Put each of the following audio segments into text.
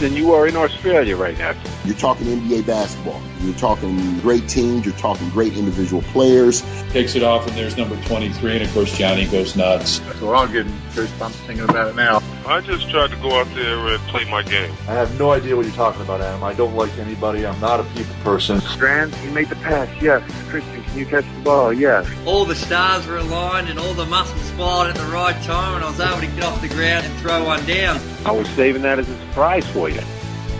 than you are in Australia right now. You're talking NBA basketball. You're talking great teams. You're talking great individual players. Takes it off, and there's number 23, and of course Johnny goes nuts. So I'm getting goosebumps thinking about it now. I just tried to go out there and play my game. I have no idea what you're talking about, Adam. I don't like anybody. I'm not a people person. Strand, you made the pass, yes. Christian, can you catch the ball? Yes. All the stars were aligned and all the muscles fired at the right time, and I was able to get off the ground and throw one down. I was saving that as a surprise for you.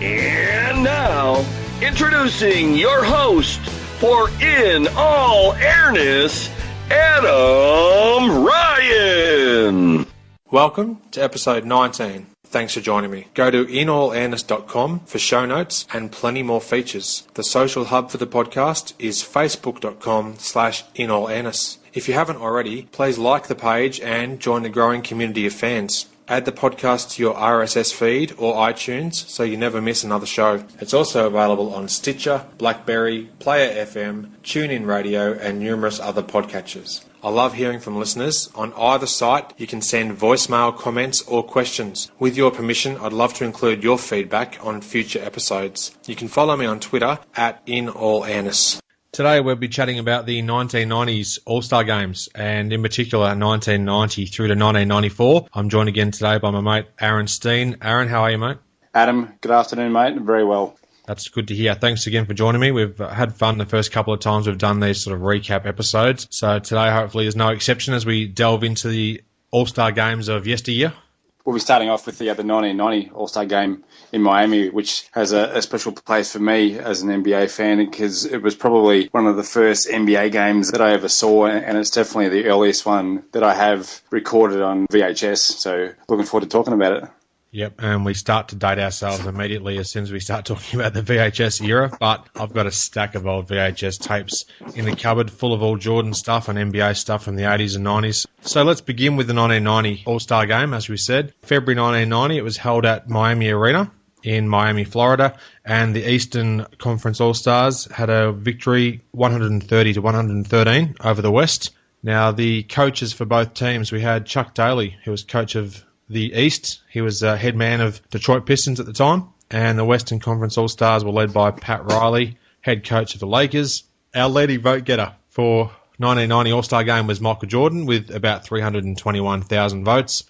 And now, introducing your host for In All Airness, Adam Ryan. Welcome to episode 19. Thanks for joining me. Go to inallairness.com for show notes and plenty more features. The social hub for the podcast is facebook.com/inallairness. If you haven't already, please like the page and join the growing community of fans. Add the podcast to your RSS feed or iTunes so you never miss another show. It's also available on Stitcher, BlackBerry, Player FM, TuneIn Radio, and numerous other podcatchers. I love hearing from listeners. On either site, you can send voicemail, comments, or questions. With your permission, I'd love to include your feedback on future episodes. You can follow me on Twitter @InAllAirness. Today we'll be chatting about the 1990s All-Star Games, and in particular 1990 through to 1994. I'm joined again today by my mate Aaron Steen. Aaron, how are you, mate? Adam, good afternoon, mate. Very well. That's good to hear. Thanks again for joining me. We've had fun the first couple of times we've done these sort of recap episodes. So today hopefully is no exception as we delve into the All-Star Games of yesteryear. We'll be starting off with the 1990 All-Star Game in Miami, which has a special place for me as an NBA fan because it was probably one of the first NBA games that I ever saw, and it's definitely the earliest one that I have recorded on VHS. So looking forward to talking about it. Yep, and we start to date ourselves immediately as soon as we start talking about the VHS era, but I've got a stack of old VHS tapes in the cupboard full of all Jordan stuff and NBA stuff from the 80s and 90s. So let's begin with the 1990 All-Star Game, as we said. February 1990, it was held at Miami Arena in Miami, Florida, and the Eastern Conference All-Stars had a victory 130 to 113 over the West. Now, the coaches for both teams, we had Chuck Daly, who was coach of the East. He was head man of Detroit Pistons at the time, and the Western Conference All-Stars were led by Pat Riley, head coach of the Lakers. Our leading vote getter for 1990 All-Star Game was Michael Jordan with about 321,000 votes,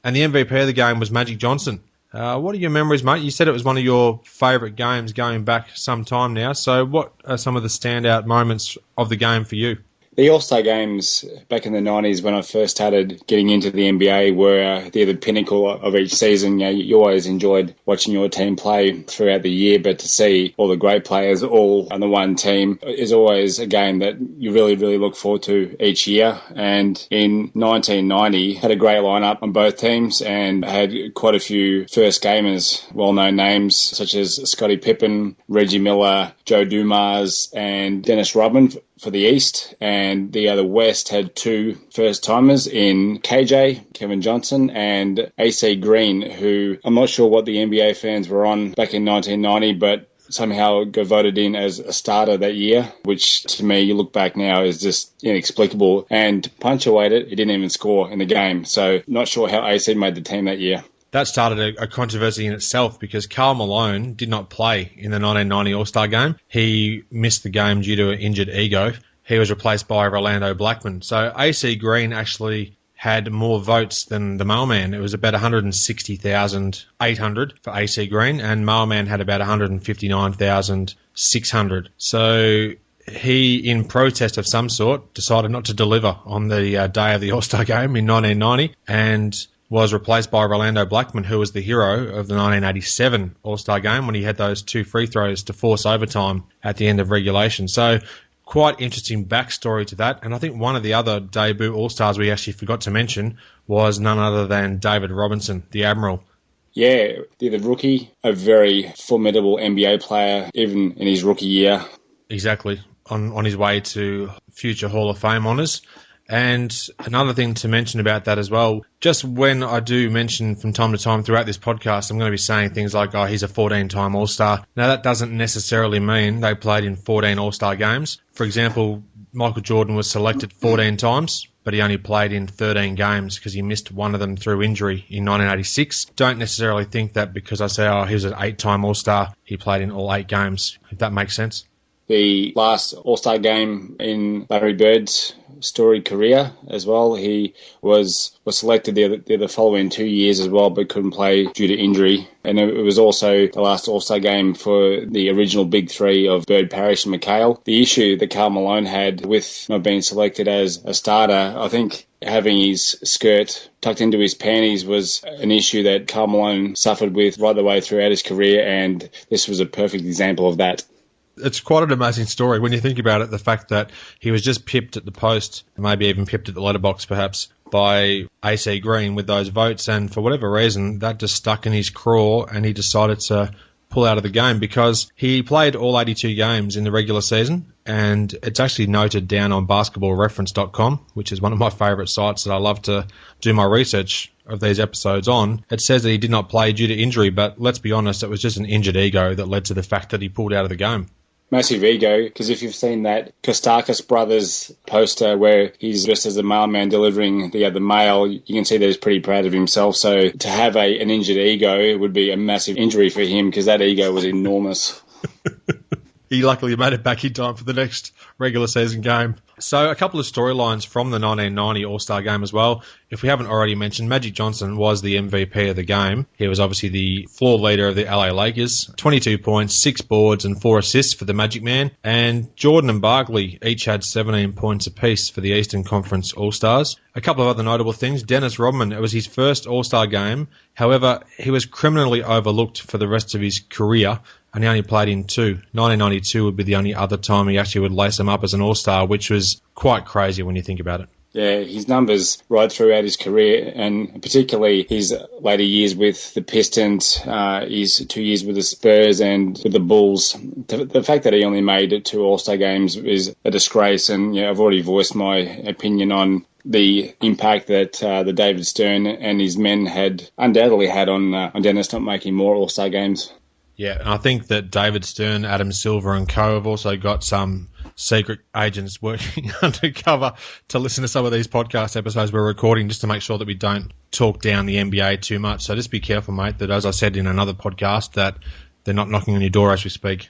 and the MVP of the game was Magic Johnson. What are your memories, mate? You said it was one of your favourite games going back some time now, so what are some of the standout moments of the game for you? The All-Star Games back in the 90s when I first started getting into the NBA were the pinnacle of each season. You always enjoyed watching your team play throughout the year, but to see all the great players all on the one team is always a game that you really, really look forward to each year. And in 1990, had a great lineup on both teams and had quite a few first gamers, well-known names such as Scottie Pippen, Reggie Miller, Joe Dumars, and Dennis Rodman for the East, and the other West had two first-timers in KJ, Kevin Johnson, and AC Green, who I'm not sure what the NBA fans were on back in 1990, but somehow got voted in as a starter that year, which to me, you look back now, is just inexplicable. And to punctuate it, he didn't even score in the game, so not sure how AC made the team that year. That started a controversy in itself because Karl Malone did not play in the 1990 All-Star Game. He missed the game due to an injured ego. He was replaced by Rolando Blackman. So AC Green actually had more votes than the Mailman. It was about 160,800 for AC Green, and Mailman had about 159,600. So he, in protest of some sort, decided not to deliver on the day of the All-Star Game in 1990, and was replaced by Rolando Blackman, who was the hero of the 1987 All-Star Game when he had those two free throws to force overtime at the end of regulation. So quite interesting backstory to that. And I think one of the other debut All-Stars we actually forgot to mention was none other than David Robinson, the Admiral. Yeah, the rookie, a very formidable NBA player, even in his rookie year. Exactly, on his way to future Hall of Fame honours. And another thing to mention about that as well, just when I do mention from time to time throughout this podcast, I'm going to be saying things like, oh, he's a 14-time All-Star. Now, that doesn't necessarily mean they played in 14 All-Star games. For example, Michael Jordan was selected 14 times but he only played in 13 games because he missed one of them through injury in 1986. Don't necessarily think that because I say, he was an 8-time All-Star, he played in all 8 games, if that makes sense. The last All-Star game in Larry Bird's storied career as well. He was selected the following 2 years as well, but couldn't play due to injury. And it was also the last All-Star game for the original Big Three of Bird, Parrish and McHale. The issue that Karl Malone had with not being selected as a starter, I think having his skirt tucked into his panties was an issue that Karl Malone suffered with right the way throughout his career, and this was a perfect example of that. It's quite an amazing story when you think about it, the fact that he was just pipped at the post, maybe even pipped at the letterbox perhaps, by AC Green with those votes, and for whatever reason, that just stuck in his craw and he decided to pull out of the game because he played all 82 games in the regular season, and it's actually noted down on basketballreference.com, which is one of my favourite sites that I love to do my research of these episodes on. It says that he did not play due to injury, but let's be honest, it was just an injured ego that led to the fact that he pulled out of the game. Massive ego, because if you've seen that Kostakis brothers poster where he's dressed as a mailman delivering the mail, you can see that he's pretty proud of himself. So to have an injured ego would be a massive injury for him because that ego was enormous. He luckily made it back in time for the next regular season game. So a couple of storylines from the 1990 All-Star game as well. If we haven't already mentioned, Magic Johnson was the MVP of the game. He was obviously the floor leader of the LA Lakers. 22 points, 6 boards and 4 assists for the Magic Man. And Jordan and Barkley each had 17 points apiece for the Eastern Conference All-Stars. A couple of other notable things. Dennis Rodman, it was his first All-Star game. However, he was criminally overlooked for the rest of his career, and he only played in 2. 1992 would be the only other time he actually would lace him up as an All-Star, which was quite crazy when you think about it. Yeah, his numbers right throughout his career, and particularly his later years with the Pistons, his 2 years with the Spurs and with the Bulls. The fact that he only made 2 All-Star games is a disgrace, and I've already voiced my opinion on the impact that the David Stern and his men had undoubtedly had on Dennis not making more All-Star games. Yeah, and I think that David Stern, Adam Silver and co have also got some secret agents working undercover to listen to some of these podcast episodes we're recording just to make sure that we don't talk down the NBA too much. So just be careful, mate, that as I said in another podcast, that they're not knocking on your door as we speak.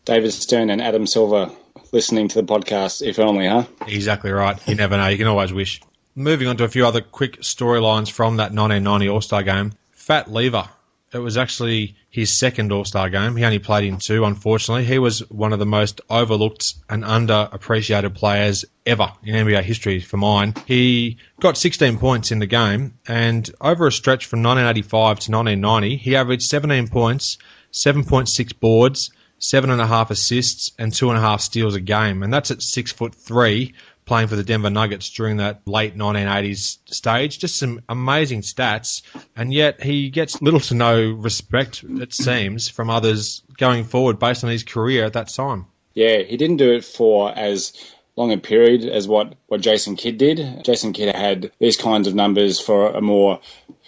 David Stern and Adam Silver listening to the podcast, if only, huh? Exactly right. You never know. You can always wish. Moving on to a few other quick storylines from that 1990 All-Star game. Fat Lever. It was actually his second All-Star game. He only played in 2, unfortunately. He was one of the most overlooked and underappreciated players ever in NBA history for mine. He got 16 points in the game, and over a stretch from 1985 to 1990, he averaged 17 points, 7.6 boards, 7.5 assists, and 2.5 steals a game. And that's at 6'3", playing for the Denver Nuggets during that late 1980s stage. Just some amazing stats, and yet he gets little to no respect, it seems, from others going forward based on his career at that time. Yeah, he didn't do it for as long a period as what Jason Kidd did. Jason Kidd had these kinds of numbers for a more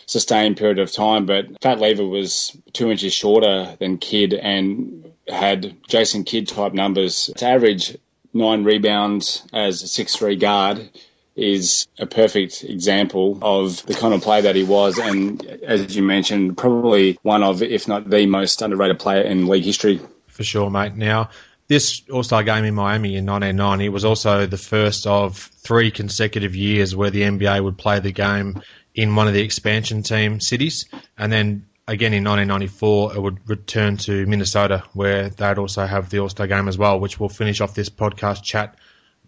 sustained period of time, but Fat Lever was 2 inches shorter than Kidd and had Jason Kidd type numbers. To average 9 rebounds as a 6'3" guard is a perfect example of the kind of player that he was, and as you mentioned, probably one of, if not the most underrated player in league history. For sure, mate. Now, this All-Star game in Miami in 1990 was also the first of 3 consecutive years where the NBA would play the game in one of the expansion team cities, and then again in 1994 it would return to Minnesota, where they'd also have the All-Star game as well, which we'll finish off this podcast chat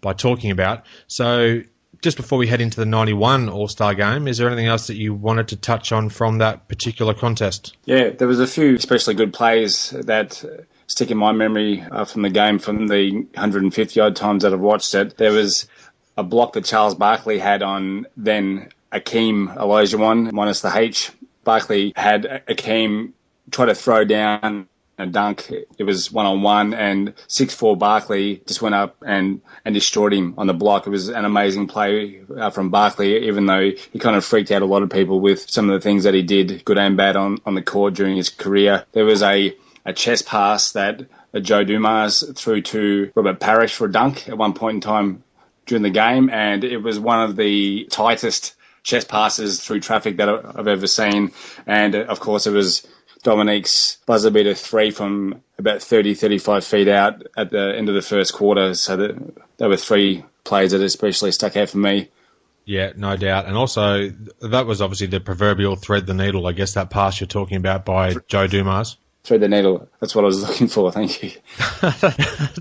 by talking about. So just before we head into the 91 All-Star game, is there anything else that you wanted to touch on from that particular contest? Yeah, there was a few especially good plays that stick in my memory from the game, from the 150-odd times that I've watched it. There was a block that Charles Barkley had on then Akeem Olajuwon, minus the H. Barkley had Akeem try to throw down a dunk. It was one-on-one, and 6'4" Barkley just went up and destroyed him on the block. It was an amazing play from Barkley, even though he kind of freaked out a lot of people with some of the things that he did, good and bad, on the court during his career. There was a chest pass that Joe Dumas threw to Robert Parrish for a dunk at one point in time. during the game, and it was one of the tightest chest passes through traffic that I've ever seen. And, of course, it was Dominique's buzzer beater 3 from about 30, 35 feet out at the end of the first quarter. So there were 3 plays that especially stuck out for me. Yeah, no doubt. And also, that was obviously the proverbial thread the needle, I guess, that pass you're talking about by Joe Dumas. Thread the needle. That's what I was looking for. Thank you.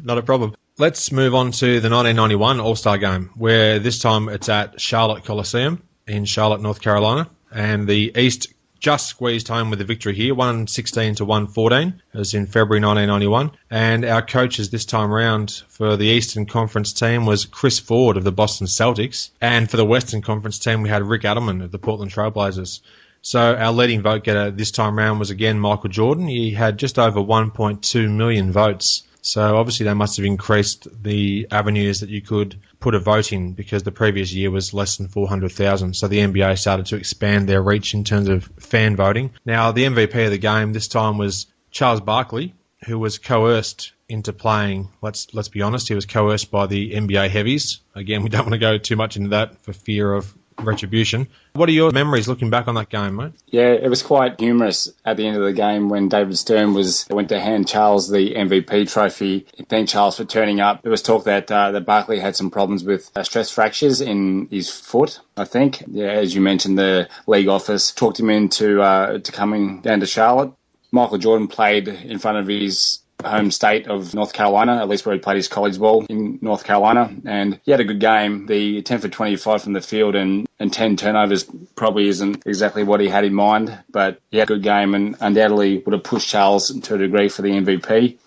Not a problem. Let's move on to the 1991 All-Star Game, where this time it's at Charlotte Coliseum in Charlotte, North Carolina. And the East just squeezed home with a victory here, 116 to 114. It was in February 1991. And our coaches this time round for the Eastern Conference team was Chris Ford of the Boston Celtics. And for the Western Conference team, we had Rick Adelman of the Portland Trailblazers. So our leading vote getter this time round was again Michael Jordan. He had just over 1.2 million votes. So obviously they must have increased the avenues that you could put a vote in, because the previous year was less than 400,000. So the NBA started to expand their reach in terms of fan voting. Now the MVP of the game this time was Charles Barkley, who was coerced into playing. Let's be honest, he was coerced by the NBA heavies. Again, we don't want to go too much into that for fear of retribution. What are your memories looking back on that game, mate? Yeah, it was quite humorous at the end of the game when David Stern went to hand Charles the MVP trophy. He thanked Charles for turning up. There was talk that Barkley had some problems with stress fractures in his foot, I think. Yeah, as you mentioned, the league office talked him into to coming down to Charlotte. Michael Jordan played in front of his home state of North Carolina, at least where he played his college ball in North Carolina, and he had a good game. The 10 for 25 from the field and 10 turnovers probably isn't exactly what he had in mind, but he had a good game and undoubtedly would have pushed Charles to a degree for the MVP.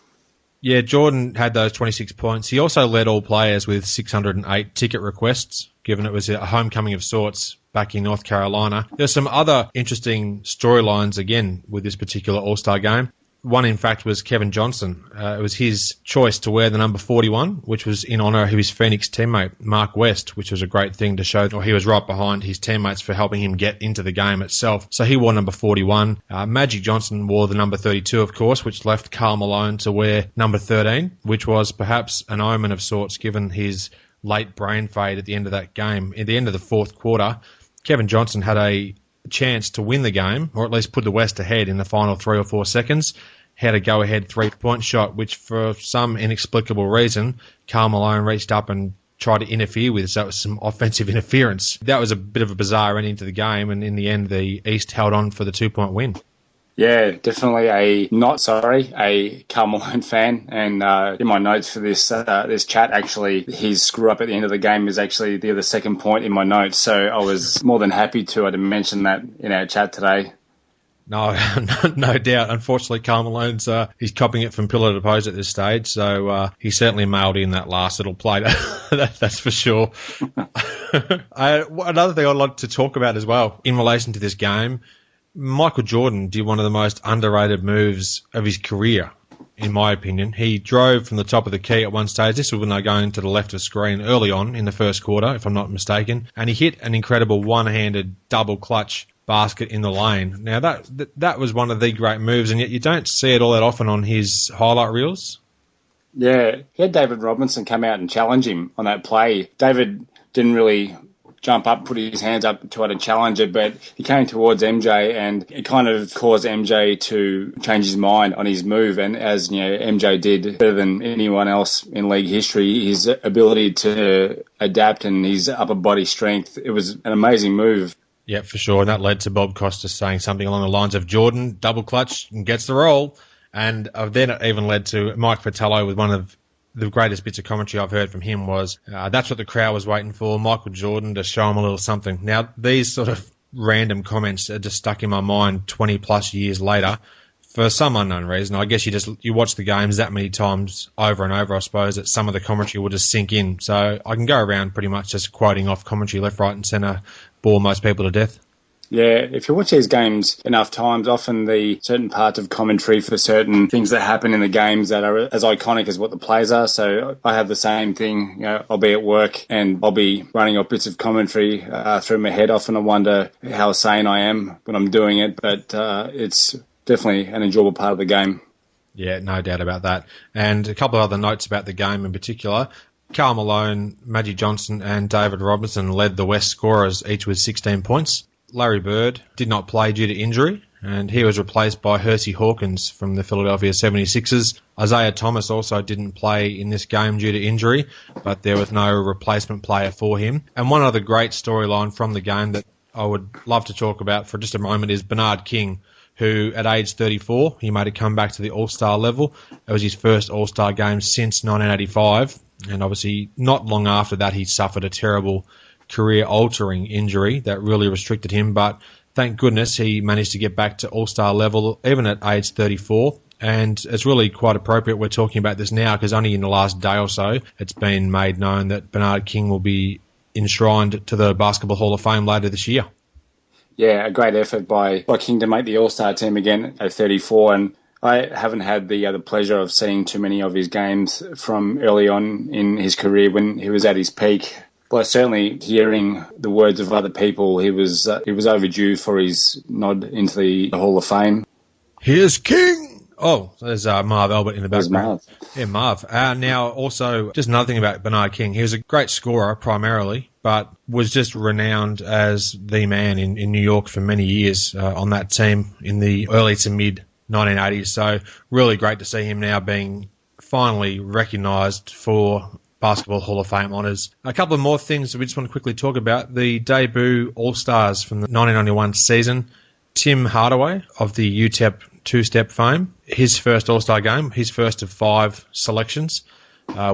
Yeah, Jordan had those 26 points. He also led all players with 608 ticket requests, given it was a homecoming of sorts back in North Carolina. There's some other interesting storylines, again, with this particular All-Star game. One, in fact, was Kevin Johnson. It was his choice to wear the number 41, which was in honour of his Phoenix teammate, Mark West, which was a great thing to show. He was right behind his teammates for helping him get into the game itself. So he wore number 41. Magic Johnson wore the number 32, of course, which left Karl Malone to wear number 13, which was perhaps an omen of sorts given his late brain fade at the end of that game. At the end of the fourth quarter, Kevin Johnson had a chance to win the game, or at least put the West ahead in the final 3 or 4 seconds. Had a go-ahead 3-point shot, which for some inexplicable reason, Karl Malone reached up and tried to interfere with. So it was some offensive interference. That was a bit of a bizarre ending to the game, and in the end, the East held on for the 2-point win. Yeah, definitely a Karl Malone fan. And in my notes for this chat, actually, his screw up at the end of the game is actually the other second point in my notes. So I was more than happy to mention that in our chat today. No, no doubt. Unfortunately, Karl Malone's he's copping it from pillar to post at this stage, so he certainly mailed in that last little play. That's for sure. Another thing I'd like to talk about as well in relation to this game, Michael Jordan did one of the most underrated moves of his career, in my opinion. He drove from the top of the key at one stage. This was when they were going to the left of screen early on in the first quarter, if I'm not mistaken, and he hit an incredible one-handed double clutch basket in the lane. Now, that was one of the great moves, and yet you don't see it all that often on his highlight reels. Yeah, he had David Robinson come out and challenge him on that play. David didn't really jump up, put his hands up to try to challenge it, but he came towards MJ, and it kind of caused MJ to change his mind on his move. And as MJ did better than anyone else in league history, his ability to adapt and his upper body strength, it was an amazing move. Yeah, for sure. And that led to Bob Costas saying something along the lines of Jordan, double clutch and gets the roll. And then it even led to Mike Fratello with one of the greatest bits of commentary I've heard from him was, that's what the crowd was waiting for, Michael Jordan to show him a little something. Now, these sort of random comments are just stuck in my mind 20 plus years later for some unknown reason. I guess you watch the games that many times over and over, I suppose, that some of the commentary will just sink in. So I can go around pretty much just quoting off commentary left, right and centre, bore most people to death. Yeah, if you watch these games enough times, often the certain parts of commentary for certain things that happen in the games that are as iconic as what the plays are. So I have the same thing. I'll be at work and I'll be running off bits of commentary through my head. Often I wonder how sane I am when I'm doing it, but it's definitely an enjoyable part of the game. Yeah, no doubt about that. And a couple of other notes about the game in particular. Karl Malone, Magic Johnson and David Robinson led the West scorers, each with 16 points. Larry Bird did not play due to injury, and he was replaced by Hersey Hawkins from the Philadelphia 76ers. Isaiah Thomas also didn't play in this game due to injury, but there was no replacement player for him. And one other great storyline from the game that I would love to talk about for just a moment is Bernard King, who at age 34, he made a comeback to the All-Star level. It was his first All-Star game since 1985, and obviously not long after that he suffered a terrible career-altering injury that really restricted him, but thank goodness he managed to get back to All-Star level even at age 34. And it's really quite appropriate we're talking about this now because only in the last day or so it's been made known that Bernard King will be enshrined to the Basketball Hall of Fame later this year. Yeah, a great effort by King to make the All-Star team again at 34. And I haven't had the pleasure of seeing too many of his games from early on in his career when he was at his peak. But certainly hearing the words of other people, he was overdue for his nod into the Hall of Fame. Here's King! Oh, there's Marv Albert in the background. Marv. Yeah, Marv. Now, also, just another thing about Bernard King. He was a great scorer primarily, but was just renowned as the man in New York for many years on that team in the early to mid 1980s. So really great to see him now being finally recognised for Basketball Hall of Fame honours. A couple of more things we just want to quickly talk about. The debut All-Stars from the 1991 season. Tim Hardaway of the UTEP two-step fame. His first All-Star game, his first of 5 selections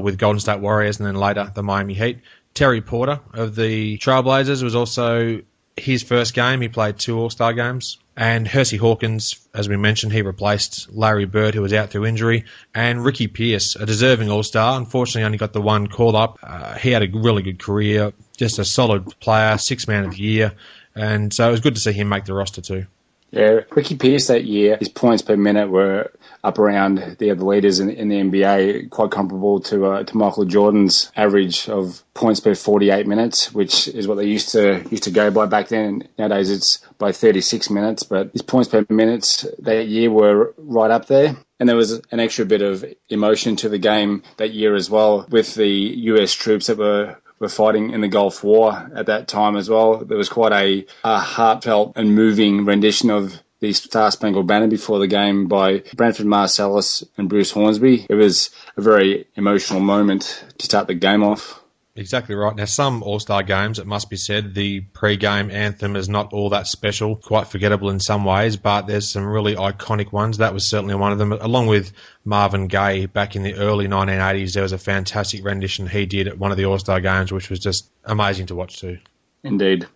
with Golden State Warriors and then later the Miami Heat. Terry Porter of the Trailblazers was also his first game. He played 2 All-Star games. And Hersey Hawkins, as we mentioned, he replaced Larry Bird, who was out through injury. And Ricky Pierce, a deserving All-Star, unfortunately only got the one call-up. He had a really good career, just a solid player, 6th man of the year. And so it was good to see him make the roster too. Yeah, Ricky Pierce that year, his points per minute were up around the other leaders in the NBA, quite comparable to Michael Jordan's average of points per 48 minutes, which is what they used to go by back then. Nowadays it's by 36 minutes, but his points per minutes that year were right up there. And there was an extra bit of emotion to the game that year as well with the US troops that were fighting in the Gulf War at that time as well. There was quite a heartfelt and moving rendition of the Star Spangled Banner before the game by Branford Marsalis and Bruce Hornsby. It was a very emotional moment to start the game off. Exactly right. Now, some All-Star games, it must be said, the pre-game anthem is not all that special, quite forgettable in some ways, but there's some really iconic ones. That was certainly one of them. Along with Marvin Gaye back in the early 1980s, there was a fantastic rendition he did at one of the All-Star games, which was just amazing to watch too. Indeed.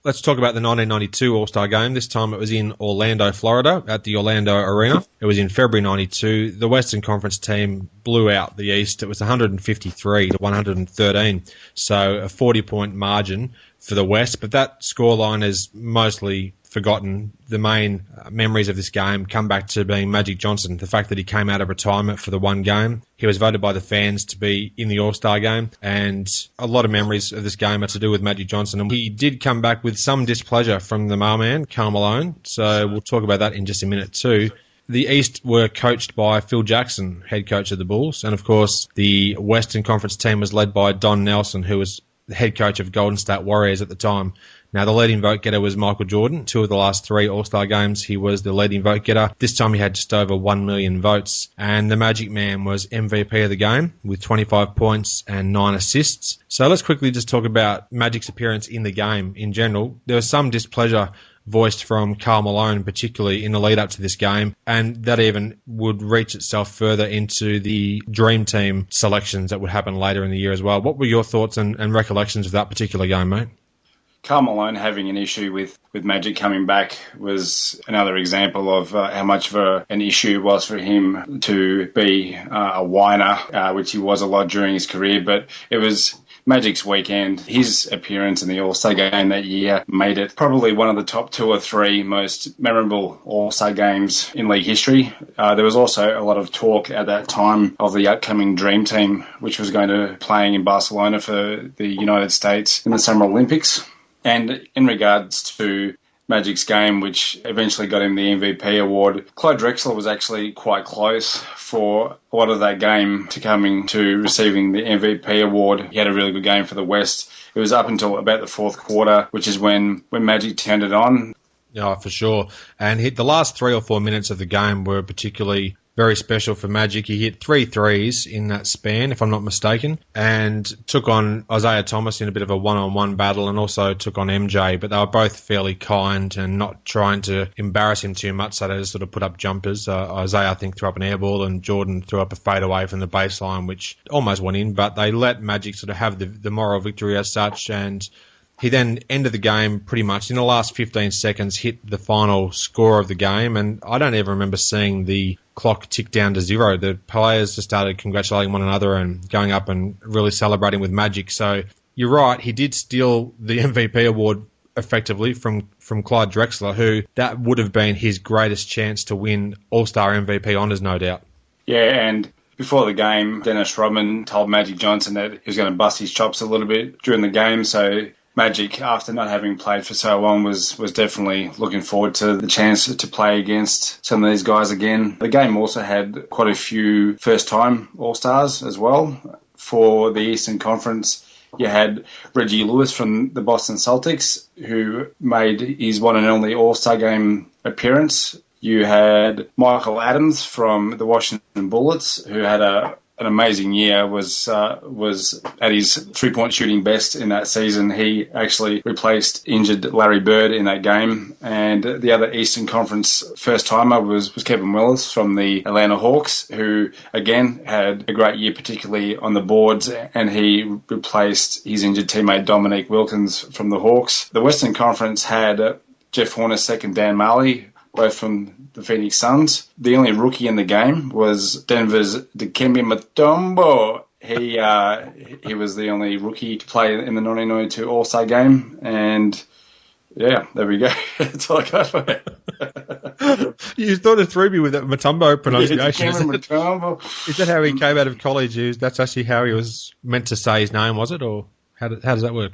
Let's talk about the 1992 All-Star Game. This time it was in Orlando, Florida, at the Orlando Arena. It was in February 92. The Western Conference team blew out the East. It was 153 to 113, so a 40-point margin for the West. But that scoreline is mostly forgotten. The main memories of this game come back to being Magic Johnson, the fact that he came out of retirement for the one game. He was voted by the fans to be in the All-Star game, and a lot of memories of this game are to do with Magic Johnson. And he did come back with some displeasure from the mailman, Karl Malone, so we'll talk about that in just a minute too. The East were coached by Phil Jackson, head coach of the Bulls, and of course the Western Conference team was led by Don Nelson, who was the head coach of Golden State Warriors at the time. Now, the leading vote getter was Michael Jordan. 2 of the last 3 All-Star games, he was the leading vote getter. This time he had just over 1 million votes. And the Magic Man was MVP of the game with 25 points and 9 assists. So let's quickly just talk about Magic's appearance in the game in general. There was some displeasure voiced from Karl Malone, particularly in the lead-up to this game, and that even would reach itself further into the Dream Team selections that would happen later in the year as well. What were your thoughts and recollections of that particular game, mate? Karl Malone having an issue with Magic coming back was another example of how much of an issue it was for him to be a whiner, which he was a lot during his career, but it was Magic's weekend. His appearance in the All-Star game that year made it probably one of the top 2 or 3 most memorable All-Star games in league history. There was also a lot of talk at that time of the upcoming Dream Team, which was going to be playing in Barcelona for the United States in the Summer Olympics. And in regards to Magic's game, which eventually got him the MVP award. Clyde Drexler was actually quite close for a lot of that game to coming to receiving the MVP award. He had a really good game for the West. It was up until about the fourth quarter, which is when Magic turned it on. Yeah, for sure. And the last 3 or 4 minutes of the game were particularly very special for Magic. He hit 3 threes in that span, if I'm not mistaken, and took on Isaiah Thomas in a bit of a one-on-one battle, and also took on MJ, but they were both fairly kind and not trying to embarrass him too much, so they just sort of put up jumpers. Isaiah, I think, threw up an air ball, and Jordan threw up a fadeaway from the baseline, which almost went in, but they let Magic sort of have the moral victory as such, and he then ended the game pretty much in the last 15 seconds, hit the final score of the game, and I don't ever remember seeing the clock tick down to 0. The players just started congratulating one another and going up and really celebrating with Magic. So you're right, he did steal the MVP award effectively from Clyde Drexler, who that would have been his greatest chance to win All-Star MVP honours, no doubt. Yeah, and before the game, Dennis Rodman told Magic Johnson that he was going to bust his chops a little bit during the game, so Magic, after not having played for so long, was definitely looking forward to the chance to play against some of these guys again. The game also had quite a few first-time All-Stars as well. For the Eastern Conference, you had Reggie Lewis from the Boston Celtics, who made his one and only All-Star game appearance. You had Michael Adams from the Washington Bullets, who had an amazing year, was at his three-point shooting best in that season. He actually replaced injured Larry Bird in that game. And the other Eastern Conference first-timer was Kevin Willis from the Atlanta Hawks, who, again, had a great year, particularly on the boards, and he replaced his injured teammate Dominique Wilkins from the Hawks. The Western Conference had Jeff Hornacek and Dan Marley, both from the Phoenix Suns. The only rookie in the game was Denver's Dikembe Mutombo. He was the only rookie to play in the 1992 All-Star game, and yeah, there we go. That's all I got for it. You thought it threw me with that Mutombo pronunciation. Yeah, Mutombo. Is that how he came out of college? That's actually how he was meant to say his name, was it? Or how does that work?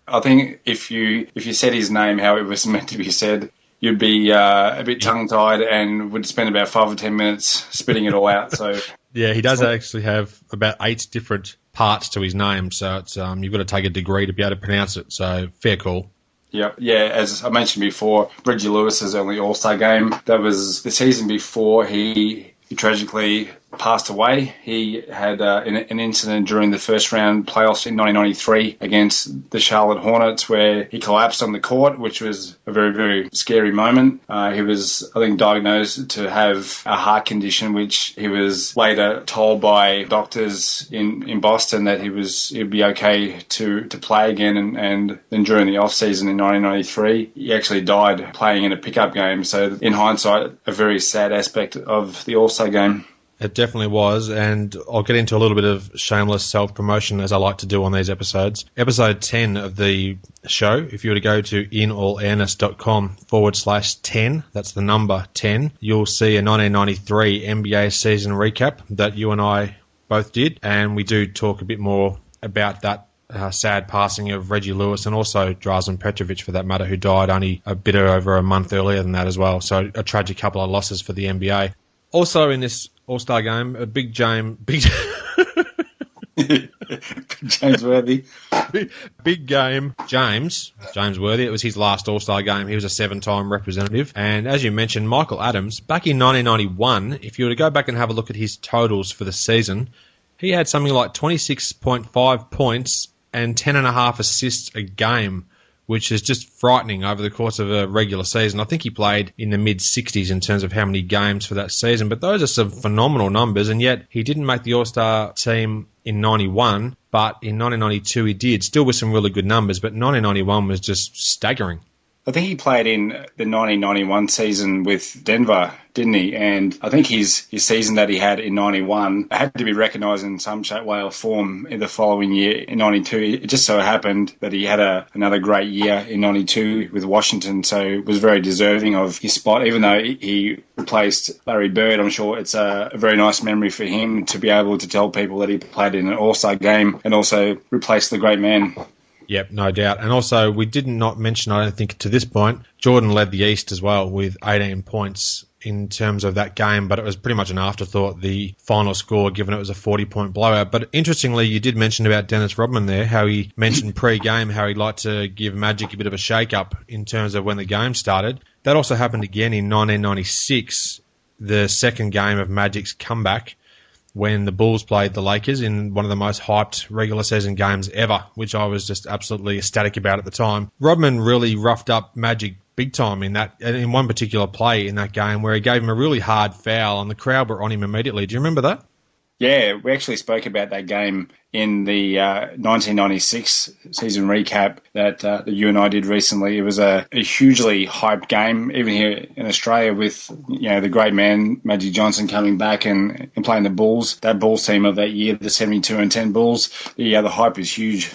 I think if you said his name how it was meant to be said, you'd be a bit tongue-tied and would spend about 5 or 10 minutes spitting it all out. So yeah, he does actually have about 8 different parts to his name, so it's you've got to take a degree to be able to pronounce it. So fair call. Yep. Yeah, as I mentioned before, Reggie Lewis's only All-Star game. That was the season before he tragically passed away. He had an incident during the first round playoffs in 1993 against the Charlotte Hornets where he collapsed on the court, which was a very, very scary moment. He was, I think, diagnosed to have a heart condition, which he was later told by doctors in Boston that he'd be okay to play again. And then during the off-season in 1993, he actually died playing in a pickup game. So in hindsight, a very sad aspect of the All-Star game. It definitely was, and I'll get into a little bit of shameless self-promotion as I like to do on these episodes. Episode 10 of the show, if you were to go to inallairness.com/10, that's the number 10, you'll see a 1993 NBA season recap that you and I both did, and we do talk a bit more about that sad passing of Reggie Lewis and also Drazen Petrovic, for that matter, who died only a bit over a month earlier than that as well. So a tragic couple of losses for the NBA. Also in this All-Star game, a big James Worthy. Big game, James Worthy. It was his last All-Star game. He was a 7-time representative. And as you mentioned, Michael Adams, back in 1991, if you were to go back and have a look at his totals for the season, he had something like 26.5 points and 10.5 assists a game, which is just frightening over the course of a regular season. I think he played in the mid-60s in terms of how many games for that season, but those are some phenomenal numbers, and yet he didn't make the All-Star team in 91, but in 1992 he did, still with some really good numbers, but 1991 was just staggering. I think he played in the 1991 season with Denver, didn't he? And I think his season that he had in 91 had to be recognised in some shape, way, or form in the following year in 92. It just so happened that he had another great year in 92 with Washington, so was very deserving of his spot. Even though he replaced Larry Bird, I'm sure it's a very nice memory for him to be able to tell people that he played in an All-Star game and also replaced the great man. Yep, no doubt. And also, we did not mention, I don't think, to this point, Jordan led the East as well with 18 points in terms of that game, but it was pretty much an afterthought, the final score, given it was a 40-point blowout. But interestingly, you did mention about Dennis Rodman there, how he mentioned pre-game how he'd like to give Magic a bit of a shake-up in terms of when the game started. That also happened again in 1996, the second game of Magic's comeback, when the Bulls played the Lakers in one of the most hyped regular season games ever, which I was just absolutely ecstatic about at the time. Rodman really roughed up Magic big time in one particular play in that game where he gave him a really hard foul and the crowd were on him immediately. Do you remember that? Yeah, we actually spoke about that game in the 1996 season recap that you and I did recently. It was a hugely hyped game, even here in Australia, with the great man Magic Johnson coming back and playing the Bulls. That Bulls team of that year, the 72-10 Bulls. Yeah, the hype is huge.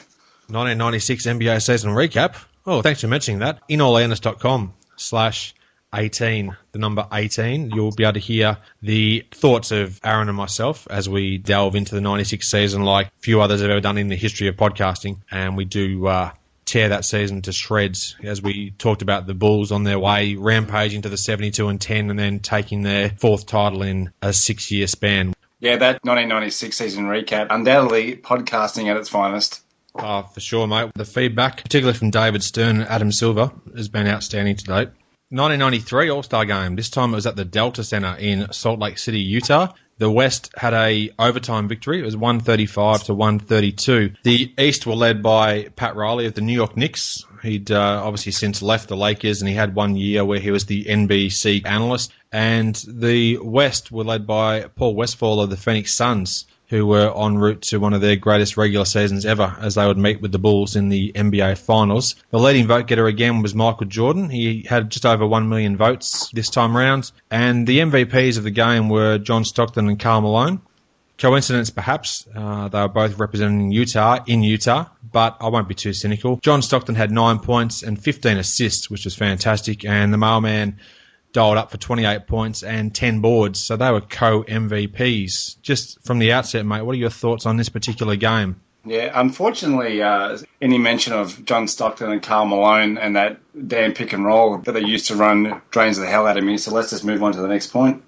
1996 NBA season recap. Oh, thanks for mentioning that. inallairness.com/18, the number 18. You'll be able to hear the thoughts of Aaron and myself as we delve into the 96 season like few others have ever done in the history of podcasting. And we do tear that season to shreds as we talked about the Bulls on their way, rampaging to the 72-10 and then taking their fourth title in a 6-year span. Yeah, that 1996 season recap, undoubtedly podcasting at its finest. Oh, for sure, mate. The feedback, particularly from David Stern and Adam Silver, has been outstanding to date. 1993 All-Star Game. This time it was at the Delta Center in Salt Lake City, Utah. The West had a overtime victory. It was 135-132. The East were led by Pat Riley of the New York Knicks. He'd obviously since left the Lakers, and he had 1 year where he was the NBC analyst. And the West were led by Paul Westphal of the Phoenix Suns, who were en route to one of their greatest regular seasons ever as they would meet with the Bulls in the NBA Finals. The leading vote getter again was Michael Jordan. He had just over 1 million votes this time round. And the MVPs of the game were John Stockton and Karl Malone. Coincidence, perhaps. They were both representing Utah, but I won't be too cynical. John Stockton had 9 points and 15 assists, which was fantastic. And the mailman dialed up for 28 points and 10 boards, so they were co-MVPs. Just from the outset, mate, what are your thoughts on this particular game? Yeah, unfortunately, any mention of John Stockton and Karl Malone and that damn pick and roll that they used to run drains the hell out of me, so let's just move on to the next point.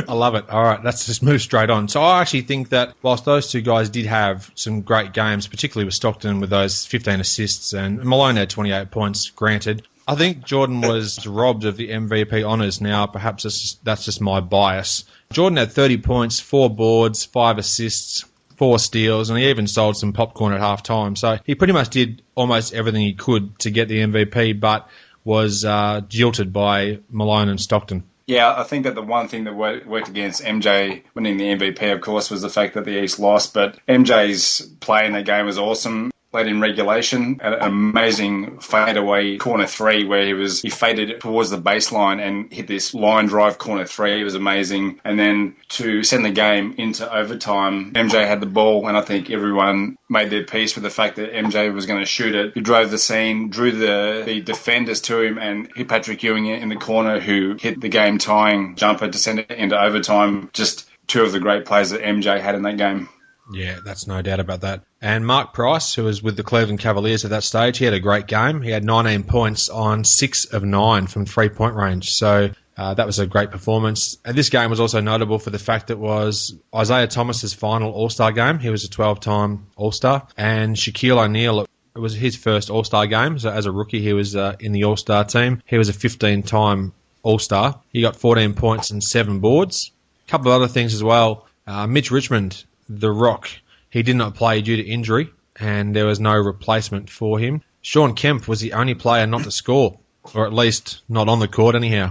I love it. All right, let's just move straight on. So I actually think that whilst those two guys did have some great games, particularly with Stockton with those 15 assists, and Malone had 28 points, granted, I think Jordan was robbed of the MVP honours. Now, perhaps that's just my bias. Jordan had 30 points, 4 boards, 5 assists, 4 steals, and he even sold some popcorn at half-time. So he pretty much did almost everything he could to get the MVP, but was jilted by Malone and Stockton. Yeah, I think that the one thing that worked against MJ winning the MVP, of course, was the fact that the East lost. But MJ's play in that game was awesome. Led in regulation, an amazing fadeaway corner three where he faded towards the baseline and hit this line drive corner three. It was amazing. And then to send the game into overtime, MJ had the ball, and I think everyone made their peace with the fact that MJ was going to shoot it. He drove the scene, drew the defenders to him, and hit Patrick Ewing in the corner, who hit the game-tying jumper to send it into overtime. Just two of the great plays that MJ had in that game. Yeah, that's no doubt about that. And Mark Price, who was with the Cleveland Cavaliers at that stage, he had a great game. He had 19 points on 6 of 9 from three-point range. So that was a great performance. And this game was also notable for the fact that it was Isaiah Thomas's final All-Star game. He was a 12-time All-Star. And Shaquille O'Neal, it was his first All-Star game. So as a rookie, he was in the All-Star team. He was a 15-time All-Star. He got 14 points and 7 boards. A couple of other things as well. Mitch Richmond, The Rock, he did not play due to injury, and there was no replacement for him. Sean Kemp was the only player not to score, or at least not on the court anyhow.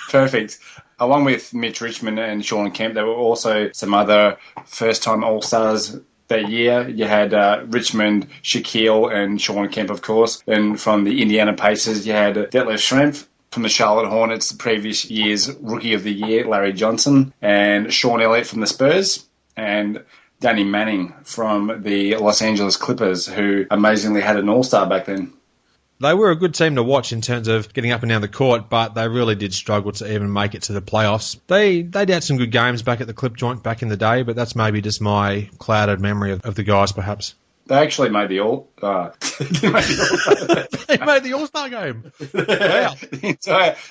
Perfect. Along with Mitch Richmond and Sean Kemp, there were also some other first-time All-Stars that year. You had Richmond, Shaquille, and Sean Kemp, of course. Then from the Indiana Pacers, you had Detlef Schrempf. From the Charlotte Hornets, the previous year's Rookie of the Year, Larry Johnson, and Sean Elliott from the Spurs, and Danny Manning from the Los Angeles Clippers, who amazingly had an All-Star back then. They were a good team to watch in terms of getting up and down the court, but they really did struggle to even make it to the playoffs. They had some good games back at the Clip Joint back in the day, but that's maybe just my clouded memory of the guys, perhaps. They actually made the All. They made the All-Star game. Wow.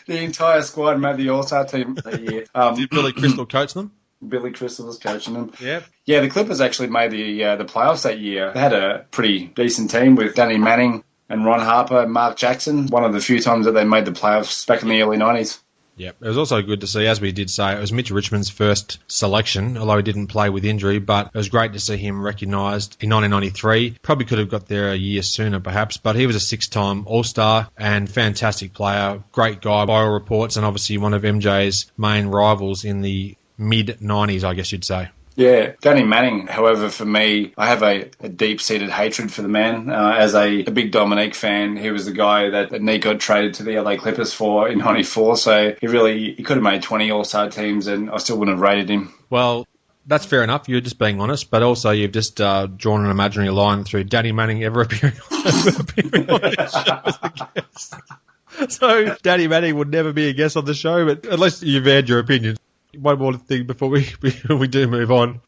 the entire squad made the All-Star team that year. Did Billy Crystal coach them? Billy Crystal was coaching them. Yep. Yeah, the Clippers actually made the playoffs that year. They had a pretty decent team with Danny Manning and Ron Harper and Mark Jackson. One of the few times that they made the playoffs back in the early 90s. Yep. It was also good to see, as we did say, it was Mitch Richmond's first selection, although he didn't play with injury, but it was great to see him recognised in 1993. Probably could have got there a year sooner, perhaps, but he was a 6-time All-Star and fantastic player, great guy by all reports, and obviously one of MJ's main rivals in the mid-90s, I guess you'd say. Yeah, Danny Manning, however, for me, I have a deep-seated hatred for the man. As a big Dominique fan, he was the guy that Nick got traded to the LA Clippers for in 94, so he could have made 20 All-Star teams and I still wouldn't have rated him. Well, that's fair enough. You're just being honest, but also you've just drawn an imaginary line through Danny Manning ever appearing on the show as a guest. So Danny Manning would never be a guest on the show, but unless you've aired your opinion. One more thing before we do move on.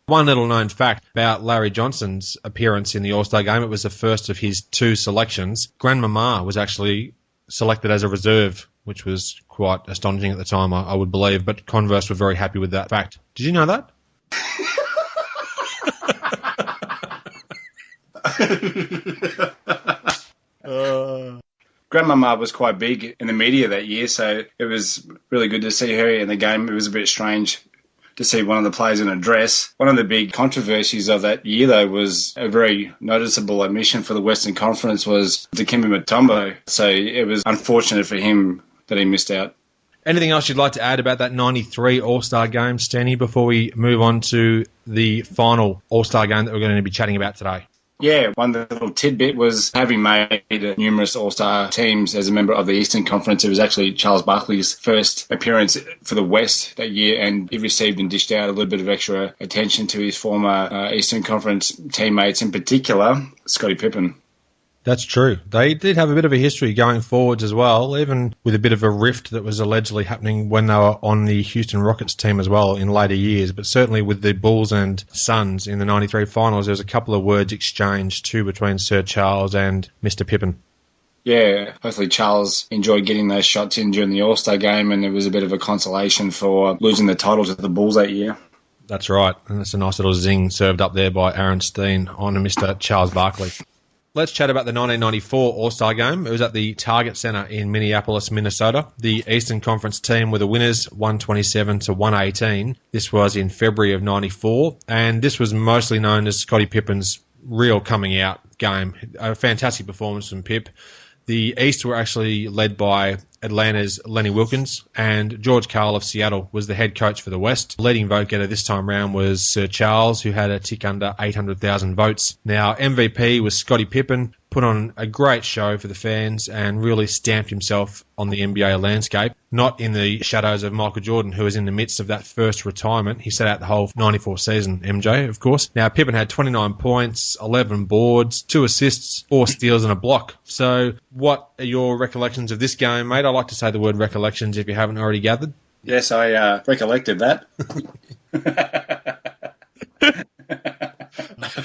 One little known fact about Larry Johnson's appearance in the All-Star game, it was the first of his 2 selections. Grandmama was actually selected as a reserve, which was quite astonishing at the time, I would believe, but Converse were very happy with that fact. Did you know that? Grandmama was quite big in the media that year, so it was really good to see her in the game. It was a bit strange to see one of the players in a dress. One of the big controversies of that year, though, was a very noticeable omission for the Western Conference was Dikembe Mutombo. So it was unfortunate for him that he missed out. Anything else you'd like to add about that 93 All-Star game, Stanley, before we move on to the final All-Star game that we're going to be chatting about today? Yeah, one little tidbit was having made numerous All-Star teams as a member of the Eastern Conference. It was actually Charles Barkley's first appearance for the West that year, and he received and dished out a little bit of extra attention to his former Eastern Conference teammates, in particular, Scottie Pippen. That's true. They did have a bit of a history going forwards as well, even with a bit of a rift that was allegedly happening when they were on the Houston Rockets team as well in later years. But certainly with the Bulls and Suns in the 93 finals, there was a couple of words exchanged too between Sir Charles and Mr. Pippen. Yeah, hopefully Charles enjoyed getting those shots in during the All-Star game, and it was a bit of a consolation for losing the title to the Bulls that year. That's right, and that's a nice little zing served up there by Aaron Steen on Mr. Charles Barkley. Let's chat about the 1994 All-Star Game. It was at the Target Center in Minneapolis, Minnesota. The Eastern Conference team were the winners, 127-118. This was in February of 94, and this was mostly known as Scottie Pippen's real coming out game. A fantastic performance from Pip. The East were actually led by Atlanta's Lenny Wilkins, and George Karl of Seattle was the head coach for the West. The leading vote getter this time round was Sir Charles, who had a tick under 800,000 votes. Now, MVP was Scottie Pippen, put on a great show for the fans and really stamped himself on the NBA landscape. Not in the shadows of Michael Jordan, who was in the midst of that first retirement. He sat out the whole 94 season, MJ, of course. Now, Pippen had 29 points, 11 boards, 2 assists, 4 steals and a block. So what are your recollections of this game, mate? I like to say the word recollections if you haven't already gathered. Yes, I recollected that.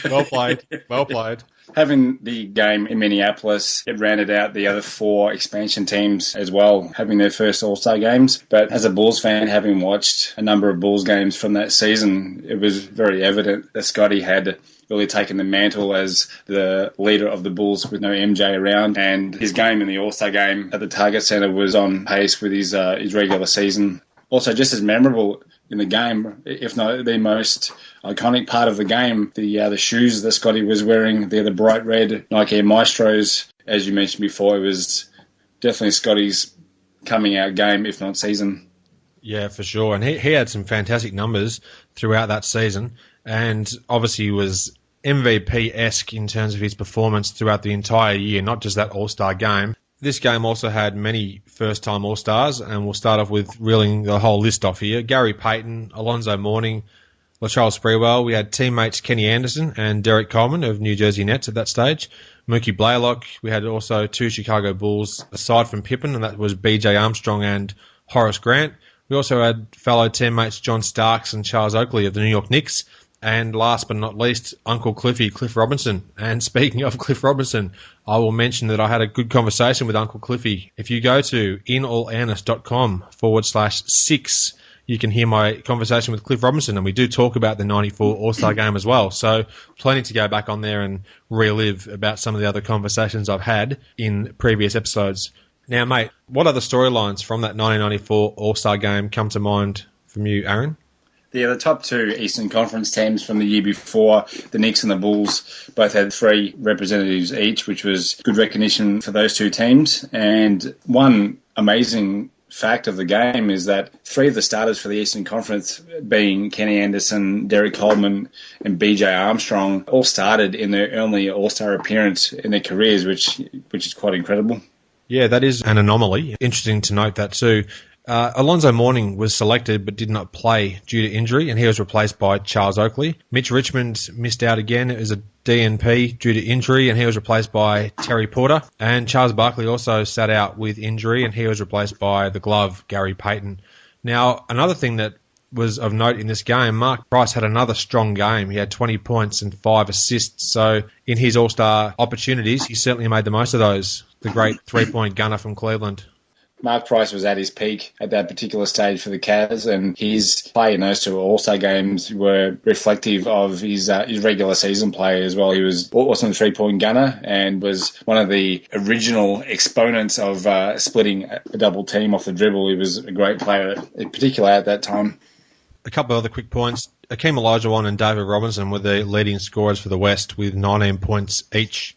Well played. Well played. Having the game in Minneapolis, it rounded out the other 4 expansion teams as well, having their first All-Star games. But as a Bulls fan, having watched a number of Bulls games from that season, it was very evident that Scottie had really taken the mantle as the leader of the Bulls with no MJ around. And his game in the All-Star game at the Target Center was on pace with his regular season. Also, just as memorable in the game, if not the most iconic part of the game, the shoes that Scottie was wearing, they're the bright red Nike Air Maestros. As you mentioned before, it was definitely Scottie's coming out game, if not season. Yeah, for sure. And he had some fantastic numbers throughout that season, and obviously was MVP-esque in terms of his performance throughout the entire year, not just that All-Star game. This game also had many first-time All-Stars, and we'll start off with reeling the whole list off here. Gary Payton, Alonzo Mourning, LaCharles Sprewell. We had teammates Kenny Anderson and Derek Coleman of New Jersey Nets at that stage. Mookie Blaylock. We had also 2 Chicago Bulls aside from Pippen, and that was B.J. Armstrong and Horace Grant. We also had fellow teammates John Starks and Charles Oakley of the New York Knicks, And last but not least, Uncle Cliffy, Cliff Robinson. And speaking of Cliff Robinson, I will mention that I had a good conversation with Uncle Cliffy. If you go to inallairness.com/6, you can hear my conversation with Cliff Robinson, and we do talk about the 94 All-Star Game as well. So plenty to go back on there and relive about some of the other conversations I've had in previous episodes. Now, mate, what other storylines from that 1994 All-Star Game come to mind from you, Aaron? Yeah, the top two Eastern Conference teams from the year before, the Knicks and the Bulls, both had 3 representatives each, which was good recognition for those two teams. And one amazing fact of the game is that 3 of the starters for the Eastern Conference, being Kenny Anderson, Derek Coleman, and BJ Armstrong, all started in their only All-Star appearance in their careers, which is quite incredible. Yeah, that is an anomaly. Interesting to note that too. Alonzo Mourning was selected but did not play due to injury, and he was replaced by Charles Oakley. Mitch Richmond missed out again. It was a DNP due to injury, and he was replaced by Terry Porter. And Charles Barkley also sat out with injury, and he was replaced by the glove, Gary Payton. Now, another thing that was of note in this game, Mark Price had another strong game. He had 20 points and 5 assists. So in his All-Star opportunities, he certainly made the most of those. The great three-point gunner from Cleveland. Mark Price was at his peak at that particular stage for the Cavs, and his play in those 2 All-Star games were reflective of his regular season play as well. He was awesome three-point gunner and was one of the original exponents of splitting a double team off the dribble. He was a great player, in particular at that time. A couple of other quick points. Akeem Olajuwon and David Robinson were the leading scorers for the West with 19 points each.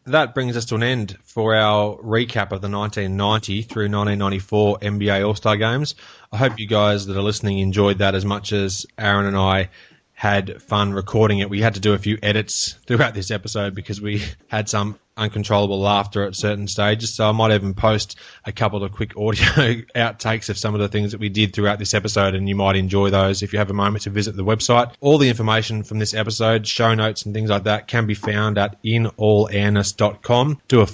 That brings us to an end for our recap of the 1990 through 1994 NBA All-Star Games. I hope you guys that are listening enjoyed that as much as Aaron and I had fun recording it. We had to do a few edits throughout this episode because we had some uncontrollable laughter at certain stages, so I might even post a couple of quick audio outtakes of some of the things that we did throughout this episode, and you might enjoy those if you have a moment to visit the website. All the information from this episode, show notes and things like that, can be found at inallairness.com. Do a /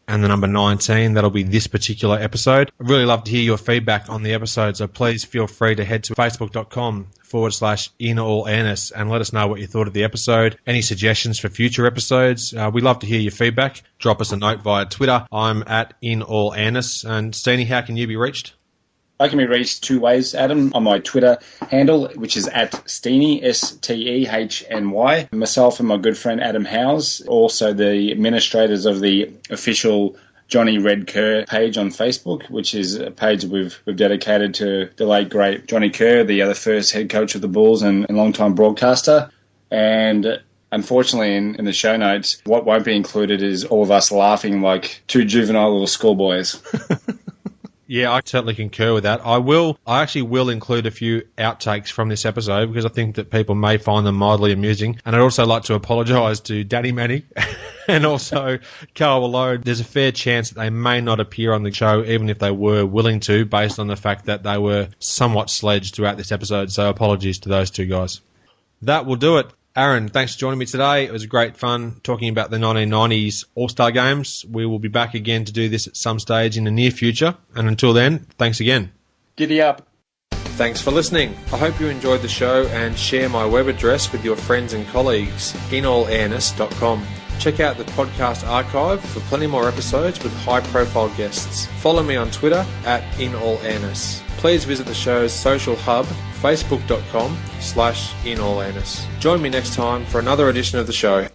and the number 19. That'll be this particular episode. I'd really love to hear your feedback on the episode, so please feel free to head to facebook.com /inallairness and let us know what you thought of the episode. Any suggestions for future episodes? We'd love to hear your feedback. Drop us a note via Twitter. I'm at inallairness. And Steenie, how can you be reached? I can be reached 2 ways, Adam, on my Twitter handle, which is at Steenie, Stehny. Myself and my good friend Adam Howes, also the administrators of the official Johnny Red Kerr page on Facebook, which is a page we've dedicated to the late great Johnny Kerr, the first head coach of the Bulls and longtime broadcaster. And unfortunately, in the show notes, what won't be included is all of us laughing like 2 juvenile little schoolboys. Yeah, I certainly concur with that. I actually will include a few outtakes from this episode because I think that people may find them mildly amusing. And I'd also like to apologise to Danny Manny and also Carl Malone. There's a fair chance that they may not appear on the show, even if they were willing to, based on the fact that they were somewhat sledged throughout this episode. So apologies to those 2 guys. That will do it. Aaron, thanks for joining me today. It was great fun talking about the 1990s All-Star Games. We will be back again to do this at some stage in the near future. And until then, thanks again. Giddy up. Thanks for listening. I hope you enjoyed the show and share my web address with your friends and colleagues, inallairness.com. Check out the podcast archive for plenty more episodes with high-profile guests. Follow me on Twitter at inallairness. Please visit the show's social hub, facebook.com/inallairness. Join me next time for another edition of the show.